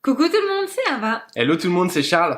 Coucou tout le monde, c'est Ava. Hello tout le monde, c'est Charles.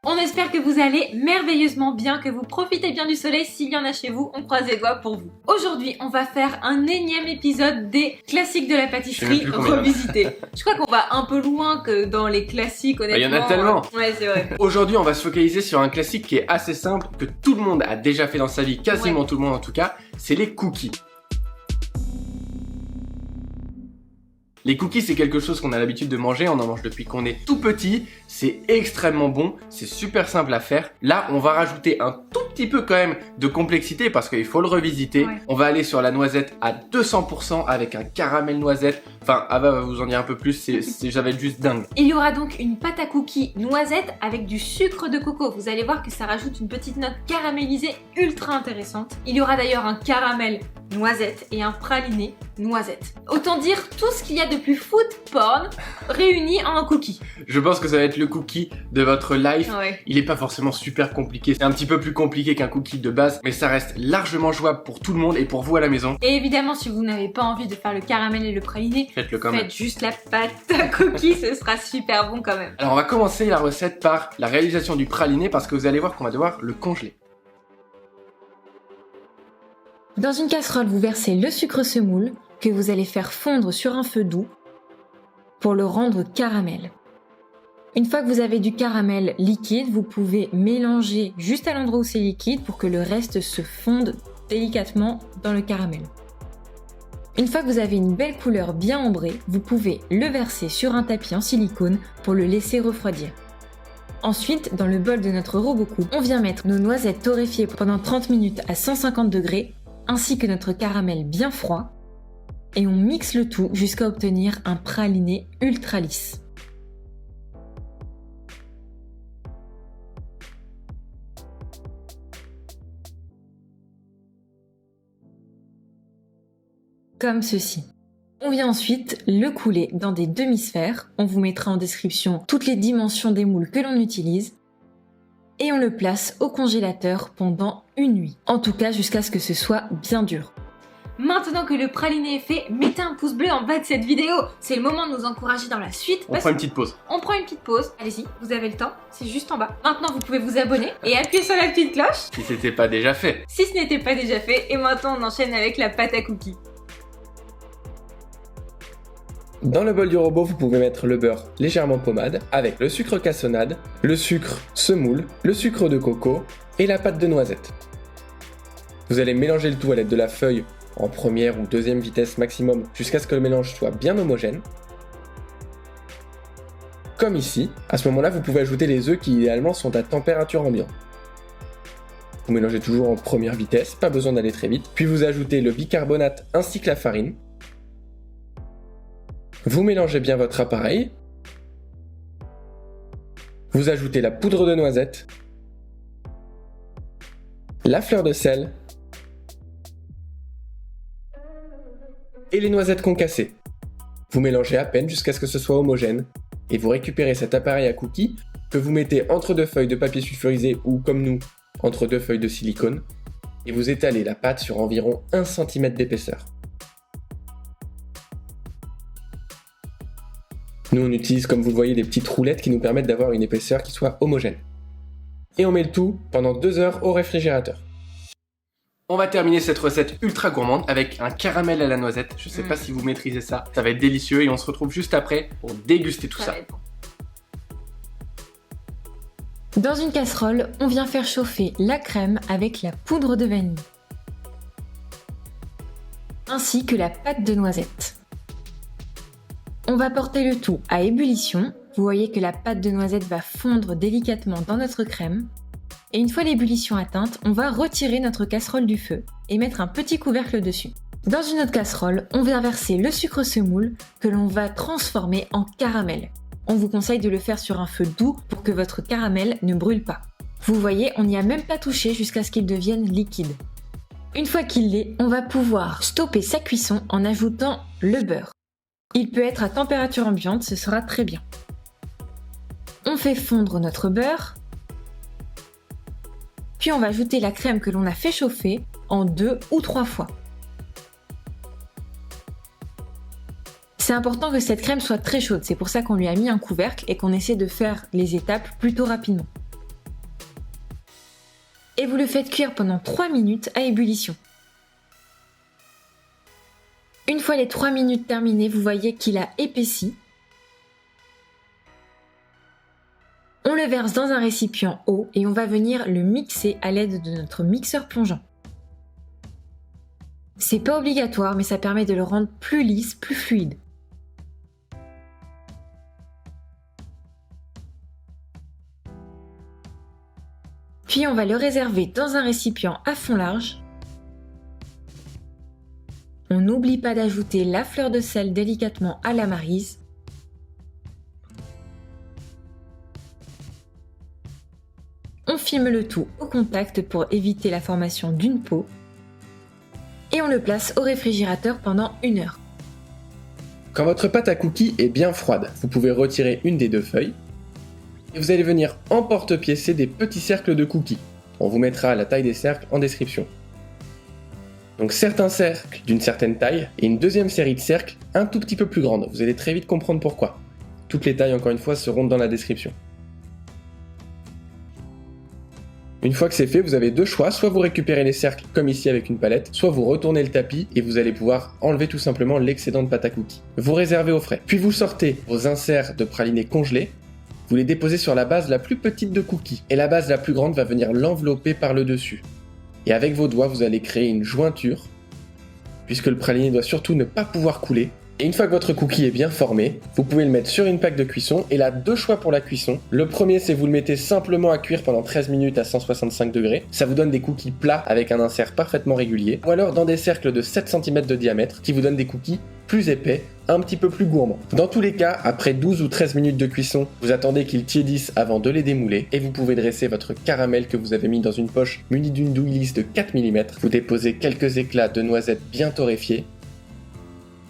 On espère que vous allez merveilleusement bien, que vous profitez bien du soleil. S'il y en a chez vous, on croise les doigts pour vous. Aujourd'hui, on va faire un énième épisode des classiques de la pâtisserie revisités. Je crois qu'on va un peu loin que dans les classiques, honnêtement. Il y en a tellement. Ouais, c'est vrai. Aujourd'hui, on va se focaliser sur un classique qui est assez simple, que tout le monde a déjà fait dans sa vie, quasiment tout le monde en tout cas, c'est les cookies. Les cookies, c'est quelque chose qu'on a l'habitude de manger, on en mange depuis qu'on est tout petit, c'est extrêmement bon, c'est super simple à faire. Là, on va rajouter un tout petit peu quand même de complexité parce qu'il faut le revisiter. Ouais. On va aller sur la noisette à 200% avec un caramel noisette. Enfin, Ava va vous en dire un peu plus, ça va être juste dingue. Il y aura donc une pâte à cookies noisette avec du sucre de coco. Vous allez voir que ça rajoute une petite note caramélisée ultra intéressante. Il y aura d'ailleurs un caramel noisette et un praliné noisette. Autant dire tout ce qu'il y a de plus food porn réuni en un cookie. Je pense que ça va être le cookie de votre life. Ouais. Il est pas forcément super compliqué, c'est un petit peu plus compliqué qu'un cookie de base, mais ça reste largement jouable pour tout le monde et pour vous à la maison. Et évidemment, si vous n'avez pas envie de faire le caramel et le praliné, faites-le quand même. Faites juste la pâte à cookies, ce sera super bon quand même. Alors on va commencer la recette par la réalisation du praliné parce que vous allez voir qu'on va devoir le congeler. Dans une casserole, vous versez le sucre semoule que vous allez faire fondre sur un feu doux pour le rendre caramel. Une fois que vous avez du caramel liquide, vous pouvez mélanger juste à l'endroit où c'est liquide pour que le reste se fonde délicatement dans le caramel. Une fois que vous avez une belle couleur bien ambrée, vous pouvez le verser sur un tapis en silicone pour le laisser refroidir. Ensuite, dans le bol de notre robot coupe, on vient mettre nos noisettes torréfiées pendant 30 minutes à 150 degrés, ainsi que notre caramel bien froid, et on mixe le tout jusqu'à obtenir un praliné ultra lisse. Comme ceci. On vient ensuite le couler dans des demi-sphères. On vous mettra en description toutes les dimensions des moules que l'on utilise. Et on le place au congélateur pendant une nuit. En tout cas, jusqu'à ce que ce soit bien dur. Maintenant que le praliné est fait, mettez un pouce bleu en bas de cette vidéo. C'est le moment de nous encourager dans la suite. On prend une petite pause. On prend une petite pause. Allez-y, vous avez le temps. C'est juste en bas. Maintenant, vous pouvez vous abonner et appuyer sur la petite cloche. Si c'était pas déjà fait. Si ce n'était pas déjà fait. Et maintenant, on enchaîne avec la pâte à cookies. Dans le bol du robot, vous pouvez mettre le beurre légèrement pommade avec le sucre cassonade, le sucre semoule, le sucre de coco et la pâte de noisette. Vous allez mélanger le tout à l'aide de la feuille en première ou deuxième vitesse maximum jusqu'à ce que le mélange soit bien homogène. Comme ici, à ce moment-là, vous pouvez ajouter les œufs qui idéalement sont à température ambiante. Vous mélangez toujours en première vitesse, pas besoin d'aller très vite, puis vous ajoutez le bicarbonate ainsi que la farine. Vous mélangez bien votre appareil. Vous ajoutez la poudre de noisette, la fleur de sel et les noisettes concassées. Vous mélangez à peine jusqu'à ce que ce soit homogène et vous récupérez cet appareil à cookies que vous mettez entre deux feuilles de papier sulfurisé ou comme nous, entre deux feuilles de silicone et vous étalez la pâte sur environ 1 cm d'épaisseur. Nous, on utilise, comme vous le voyez, des petites roulettes qui nous permettent d'avoir une épaisseur qui soit homogène. Et on met le tout pendant 2 heures au réfrigérateur. On va terminer cette recette ultra gourmande avec un caramel à la noisette. Je sais pas si vous maîtrisez ça. Ça va être délicieux et on se retrouve juste après pour déguster tout ça. Dans une casserole, on vient faire chauffer la crème avec la poudre de vanille, ainsi que la pâte de noisette. On va porter le tout à ébullition. Vous voyez que la pâte de noisette va fondre délicatement dans notre crème. Et une fois l'ébullition atteinte, on va retirer notre casserole du feu et mettre un petit couvercle dessus. Dans une autre casserole, on vient verser le sucre semoule que l'on va transformer en caramel. On vous conseille de le faire sur un feu doux pour que votre caramel ne brûle pas. Vous voyez, on n'y a même pas touché jusqu'à ce qu'il devienne liquide. Une fois qu'il l'est, on va pouvoir stopper sa cuisson en ajoutant le beurre. Il peut être à température ambiante, ce sera très bien. On fait fondre notre beurre Puis on va ajouter la crème que l'on a fait chauffer en 2 ou 3 fois. C'est important que cette crème soit très chaude, c'est pour ça qu'on lui a mis un couvercle et qu'on essaie de faire les étapes plutôt rapidement. Et vous le faites cuire pendant 3 minutes à ébullition. Une fois les 3 minutes terminées, vous voyez qu'il a épaissi. On le verse dans un récipient haut et on va venir le mixer à l'aide de notre mixeur plongeant. C'est pas obligatoire, mais ça permet de le rendre plus lisse, plus fluide. Puis on va le réserver dans un récipient à fond large. On n'oublie pas d'ajouter la fleur de sel délicatement à la maryse. On filme le tout au contact pour éviter la formation d'une peau. Et on le place au réfrigérateur pendant 1 heure. Quand votre pâte à cookies est bien froide, vous pouvez retirer une des 2 feuilles. Et vous allez venir emporte-piécer des petits cercles de cookies. On vous mettra la taille des cercles en description. Donc certains cercles d'une certaine taille et une deuxième série de cercles un tout petit peu plus grande. Vous allez très vite comprendre pourquoi. Toutes les tailles, encore une fois, seront dans la description. Une fois que c'est fait, vous avez 2 choix, soit vous récupérez les cercles comme ici avec une palette, soit vous retournez le tapis et vous allez pouvoir enlever tout simplement l'excédent de pâte à cookies. Vous réservez au frais. Puis vous sortez vos inserts de pralinés congelés, vous les déposez sur la base la plus petite de cookies et la base la plus grande va venir l'envelopper par le dessus. Et avec vos doigts, vous allez créer une jointure, puisque le praliné doit surtout ne pas pouvoir couler. Et une fois que votre cookie est bien formé, vous pouvez le mettre sur une plaque de cuisson. Et là, 2 choix pour la cuisson. Le premier, c'est vous le mettez simplement à cuire pendant 13 minutes à 165 degrés. Ça vous donne des cookies plats avec un insert parfaitement régulier. Ou alors dans des cercles de 7 cm de diamètre, qui vous donnent des cookies plus épais, un petit peu plus gourmands. Dans tous les cas, après 12 ou 13 minutes de cuisson, vous attendez qu'ils tiédissent avant de les démouler. Et vous pouvez dresser votre caramel que vous avez mis dans une poche munie d'une douille lisse de 4 mm. Vous déposez quelques éclats de noisettes bien torréfiées,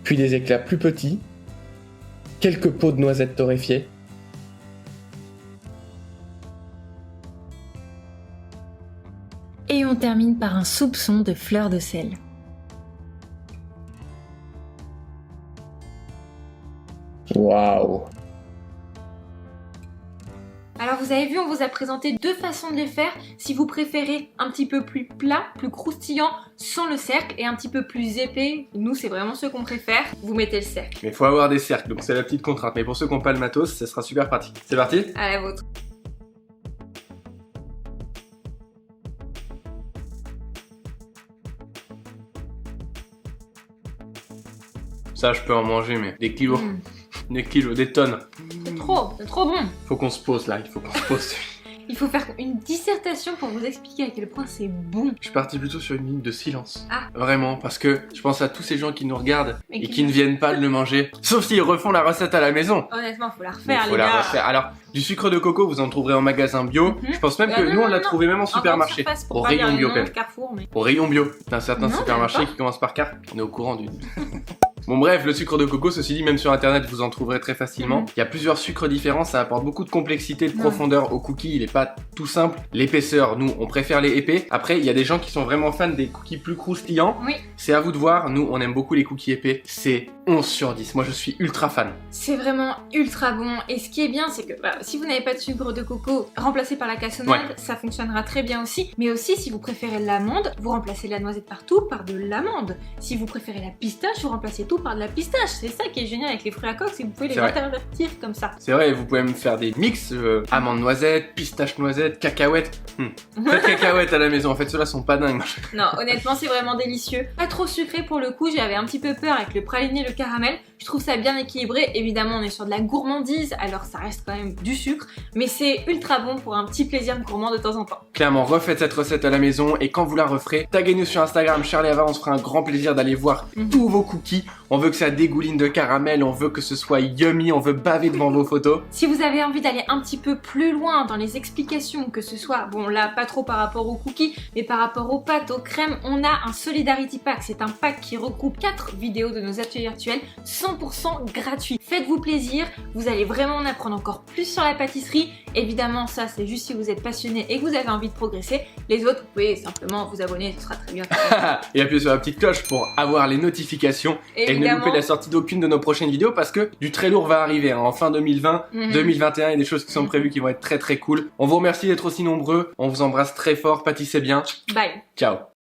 puis des éclats plus petits, quelques pots de noisettes torréfiées, Et on termine par un soupçon de fleur de sel. Waouh! Alors vous avez vu, on vous a présenté 2 façons de les faire. Si vous préférez un petit peu plus plat, plus croustillant, sans le cercle, et un petit peu plus épais, nous c'est vraiment ce qu'on préfère, vous mettez le cercle. Mais il faut avoir des cercles, donc c'est la petite contrainte. Mais pour ceux qui n'ont pas le matos, ça sera super pratique. C'est parti? À la vôtre. Ça, je peux en manger, mais des kilos. Des kilos, des tonnes. C'est trop bon. Faut qu'on se pose là, il faut qu'on se pose. Il faut faire une dissertation pour vous expliquer à quel point c'est bon. Je suis parti plutôt sur une minute de silence. Ah. Vraiment, parce que je pense à tous ces gens qui nous regardent Et et qui- qui ne viennent pas de le manger. Sauf s'ils refont la recette à la maison. Honnêtement, faut la Mais refaire, faut les la gars. refaire. Alors, du sucre de coco, vous en trouverez en magasin bio. Je pense même que nous, on l'a trouvé même en supermarché. Au Au rayon bio, même. Carrefour, mais... Au rayon bio. D'un certain Non, supermarché même pas. qui commence par car. On est au courant du... Bon bref, le sucre de coco, ceci dit, même sur internet, vous en trouverez très facilement. Il y a plusieurs sucres différents, ça apporte beaucoup de complexité, de profondeur au cookie, il est pas tout simple. L'épaisseur, nous, on préfère les épais. Après, il y a des gens qui sont vraiment fans des cookies plus croustillants. Oui. C'est à vous de voir, nous, on aime beaucoup les cookies épais. C'est 11 sur 10, moi je suis ultra fan. C'est vraiment ultra bon. Et ce qui est bien, c'est que si vous n'avez pas de sucre de coco remplacé par la cassonade, ça fonctionnera très bien aussi. Mais aussi, si vous préférez l'amande, vous remplacez la noisette partout par de l'amande. Si vous préférez la pistache, vous remplacez tout par de la pistache. C'est ça qui est génial avec les fruits à coque, c'est que vous pouvez les C'est vrai. intervertir comme ça. C'est vrai, vous pouvez même faire des mix, amandes noisettes, pistache noisette, cacahuètes. Faites cacahuètes à la maison, en fait ceux-là sont pas dingues. Non, honnêtement, c'est vraiment délicieux. Pas trop sucré pour le coup, j'avais un petit peu peur avec le praliné et le caramel. Je trouve ça bien équilibré. Évidemment, on est sur de la gourmandise, alors ça reste quand même du sucre. Mais c'est ultra bon pour un petit plaisir gourmand de temps en temps. Clairement, refaites cette recette à la maison et quand vous la referez, taguez-nous sur Instagram, Charlie Ava, on se fera un grand plaisir d'aller voir tous vos cookies. On veut que ça dégouline de caramel, on veut que ce soit yummy, on veut baver devant vos photos. Si vous avez envie d'aller un petit peu plus loin dans les explications, que ce soit, bon là pas trop par rapport aux cookies, mais par rapport aux pâtes, aux crèmes, on a un Solidarity Pack. C'est un pack qui regroupe 4 vidéos de nos ateliers virtuels, 100% 100% gratuit. Faites-vous plaisir, vous allez vraiment en apprendre encore plus sur la pâtisserie. Évidemment, ça c'est juste si vous êtes passionné et que vous avez envie de progresser. Les autres, vous pouvez simplement vous abonner, ce sera très bien. Et appuyer sur la petite cloche pour avoir les notifications et ne louper la sortie d'aucune de nos prochaines vidéos parce que du très lourd va arriver hein. En fin 2020, 2021, il y a des choses qui sont prévues qui vont être très très cool. On vous remercie d'être aussi nombreux, on vous embrasse très fort, pâtissez bien. Bye. Ciao.